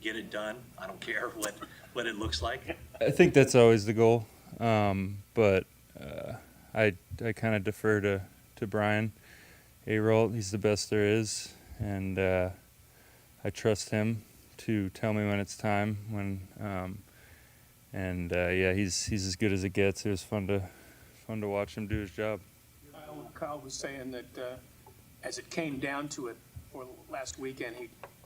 get it done. I don't care what it looks like. I think that's always the goal, but I kind of defer to Brian Arolt. He's the best there is, and I trust him to tell me when it's time. Yeah, he's as good as it gets. It was fun to watch him do his job. Kyle was saying that as it came down to it for last weekend,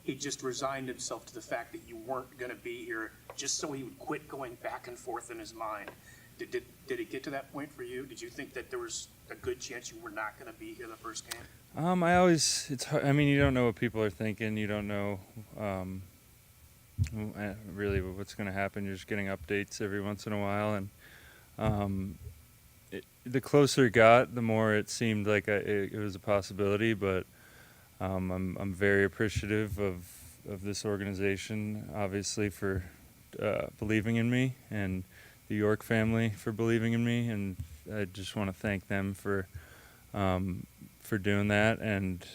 he just resigned himself to the fact that you weren't going to be here, just so he would quit going back and forth in his mind. Did it get to that point for you? Did you think that there was a good chance you were not going to be here the first game? It's hard. I mean, you don't know what people are thinking. You don't know really what's going to happen. You're just getting updates every once in a while, and the closer it got, the more it seemed like it was a possibility. But I'm very appreciative of this organization, obviously, for believing in me, and the York family for believing in me, and I just want to thank them for doing that, and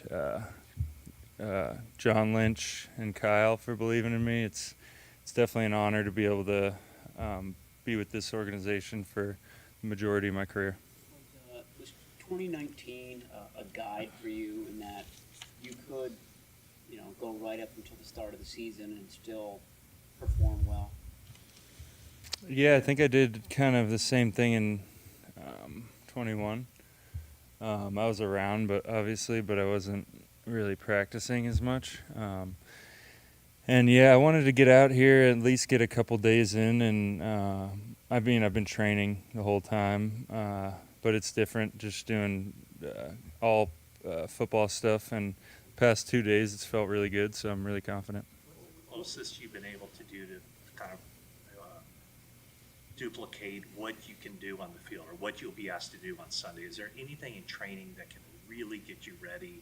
John Lynch and Kyle for believing in me. It's definitely an honor to be able to be with this organization for the majority of my career. Was 2019 a guide for you in that you could, go right up until the start of the season and still perform well? Yeah, I think I did kind of the same thing in 21. I was around, but I wasn't really practicing as much. And yeah, I wanted to get out here, at least get a couple days in, and I've been training the whole time, but it's different just doing all football stuff, and the past 2 days it's felt really good, so I'm really confident. Closest you've been able to do to kind of duplicate what you can do on the field or what you'll be asked to do on Sunday? Is there anything in training that can really get you ready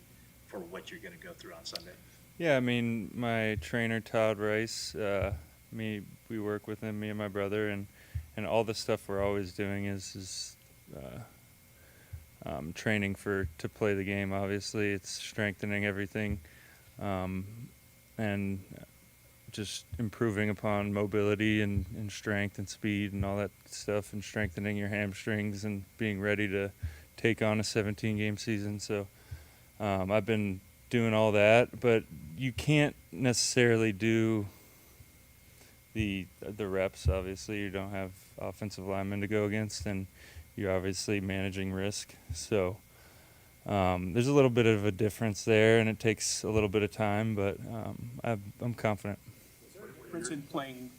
for what you're going to go through on Sunday? Yeah, I mean, my trainer, Todd Rice, we work with him, me and my brother, and all the stuff we're always doing is training to play the game. Obviously, it's strengthening everything, and just improving upon mobility and strength and speed and all that stuff, and strengthening your hamstrings and being ready to take on a 17-game season. So I've been doing all that, but you can't necessarily do the reps. Obviously, you don't have offensive linemen to go against, and you're obviously managing risk. So there's a little bit of a difference there, and it takes a little bit of time, but I'm confident. Is there a difference in playing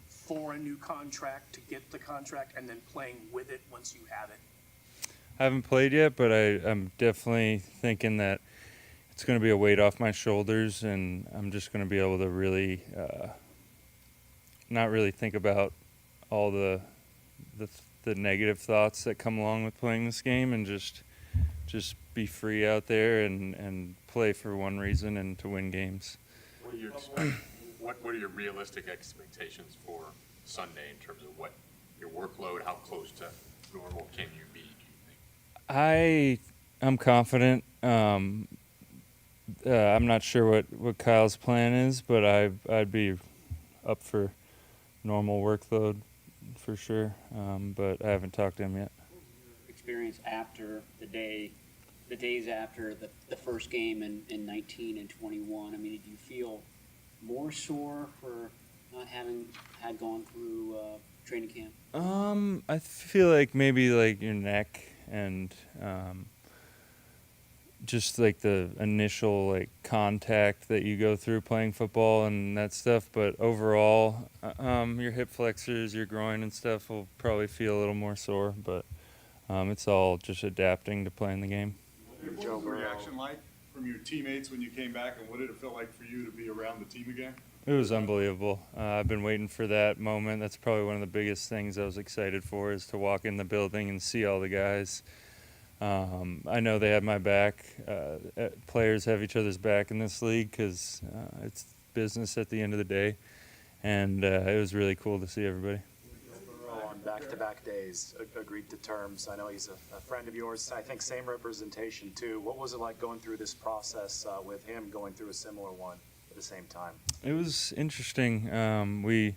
for a new contract to get the contract and then playing with it once you have it? I haven't played yet, but I'm definitely thinking that it's going to be a weight off my shoulders, and I'm just going to be able to really not really think about all the negative thoughts that come along with playing this game, and just be free out there and play for one reason, and to win games. What are your realistic expectations for Sunday in terms of what your workload, how close to normal can you be, do you think? I'm confident. I'm not sure what Kyle's plan is, but I'd be up for normal workload for sure. But I haven't talked to him yet. Experience after the days after the first game in 19 and 21. I mean, did you feel more sore for not having had gone through training camp? I feel like maybe like your neck and just like the initial like contact that you go through playing football and that stuff, but overall your hip flexors, your groin and stuff will probably feel a little more sore, but it's all just adapting to playing the game. What was the reaction like from your teammates when you came back, and what did it feel like for you to be around the team again? It was unbelievable. I've been waiting for that moment. That's probably one of the biggest things I was excited for, is to walk in the building and see all the guys. I know they have my back. Players have each other's back in this league because it's business at the end of the day. And it was really cool to see everybody. On back-to-back days, agreed to terms. I know he's a friend of yours. I think same representation, too. What was it like going through this process with him going through a similar one? the same time? It was interesting. We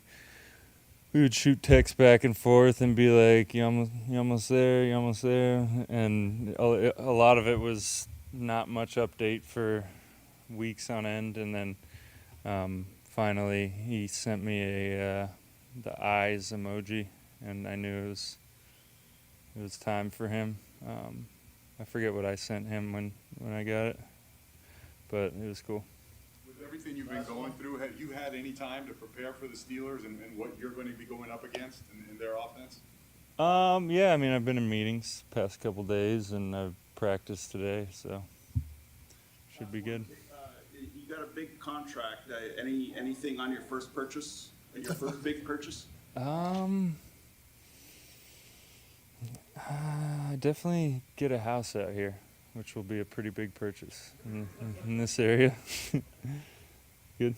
would shoot texts back and forth and be like, you almost there, you almost there. And a lot of it was not much update for weeks on end. And then finally he sent me the eyes emoji, and I knew it was time for him. I forget what I sent him when I got it, but it was cool. With everything you've been going through, have you had any time to prepare for the Steelers and what you're going to be going up against in their offense? Yeah, I mean, I've been in meetings past couple days, and I've practiced today, so should be good. You got a big contract. Anything on your first purchase? Your first big purchase? Definitely get a house out here, which will be a pretty big purchase in this area. Good.